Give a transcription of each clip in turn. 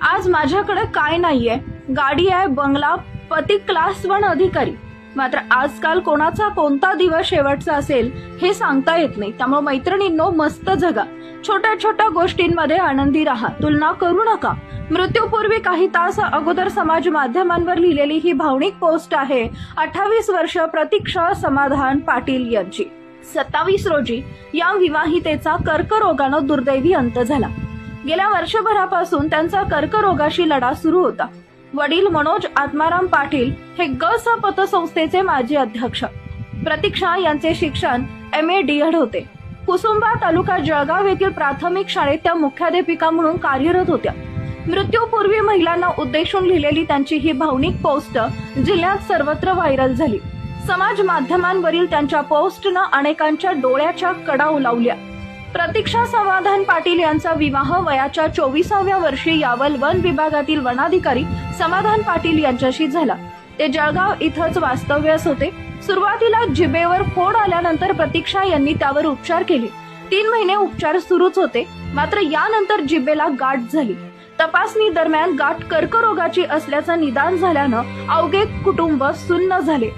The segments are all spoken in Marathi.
आज माझ्याकडे काय नाहीये, गाडी आहे, बंगला, पती क्लास 1 अधिकारी. मात्र आजकाल कोणाचा कोणता दिवस शेवटचा असेल हे सांगता येत नाही. त्यामुळे मैत्रिणींनो, मस्त जगा, छोट्या छोट्या गोष्टींमध्ये आनंदी राहा, तुलना करू नका. मृत्यूपूर्वी काही तास अगोदर समाज माध्यमांवर लिहिलेली ही भावनिक पोस्ट आहे 28 वर्ष प्रतीक्षा समाधान पाटील यांची. 27 रोजी या विवाहितेचा कर्करोगानं दुर्दैवी अंत झाला. गेल्या वर्षभरापासून त्यांचा कर्करोगाशी लढा सुरू होता. वडील मनोज आत्माराम पाटील हे ग.स. पतसंस्थेचे माजी अध्यक्ष. प्रतीक्षा यांचे शिक्षण MA DED होते. कुसुंबा तालुका जळगाव येथील प्राथमिक शाळेत त्या मुख्याध्यापिका म्हणून कार्यरत होत्या. मृत्यूपूर्वी महिलांना उद्देशून लिहिलेली त्यांची ही भावनिक पोस्ट जिल्ह्यात सर्वत्र व्हायरल झाली. समाज माध्यमांवरील त्यांच्या पोस्टनं अनेकांच्या डोळ्याच्या कडा उलावल्या. प्रतीक्षा समाधान पाटील यांचा विवाह वयाच्या 24व्या वर्षी यावल वन विभागातील वनाधिकारी समाधान पाटील यांच्याशी झाला. ते जळगाव इथंच वास्तव्यास होते. सुरुवातीला जिभेवर फोड आल्यानंतर प्रतीक्षा यांनी त्यावर उपचार केले. 3 महिने उपचार सुरूच होते. मात्र यानंतर जिभेला गाठ झाली. तपासणी दरम्यान गाठ कर्करोगाची असल्याचं निदान झाल्यानं अवघे कुटुंब सुन्न झाले.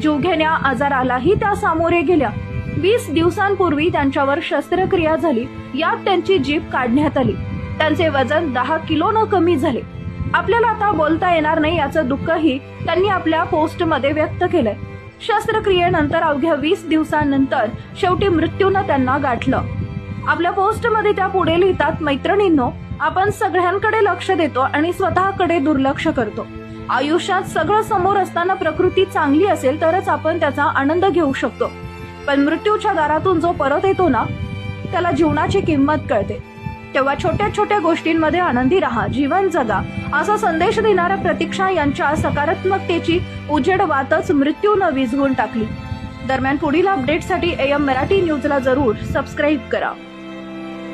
जीवघेण्या आजारालाही त्या सामोरे गेल्या. 20 दिवसांपूर्वी त्यांच्यावर शस्त्रक्रिया झाली. यात त्यांची जीभ काढण्यात आली. त्यांचे वजन 10 किलोनं कमी झाले. आपल्याला आता बोलता येणार नाही याचं दुःखही त्यांनी आपल्या पोस्टमध्ये व्यक्त केलंय. शस्त्रक्रियेनंतर अवघ्या 20 दिवसांनंतर शेवटी मृत्यूनं त्यांना गाठलं. आपल्या पोस्टमध्ये त्या पुढे लिहितात, मैत्रिणींनो, आपण सगळ्यांकडे लक्ष देतो आणि स्वतःकडे दुर्लक्ष करतो. आयुष्यात सगळं समोर असताना प्रकृती चांगली असेल तरच आपण त्याचा आनंद घेऊ शकतो. पण मृत्यूच्या दारातून जो परत येतो ना, त्याला जीवनाची किंमत कळते. तेव्हा छोट्या छोट्या गोष्टींमध्ये आनंदी राहा, जीवन जगा, असा संदेश देणाऱ्या प्रतीक्षा यांच्या सकारात्मकतेची उजेड वातच मृत्यूनं विझवून टाकली. दरम्यान पुढील अपडेटसाठी AM मराठी न्यूजला जरूर सबस्क्राईब करा.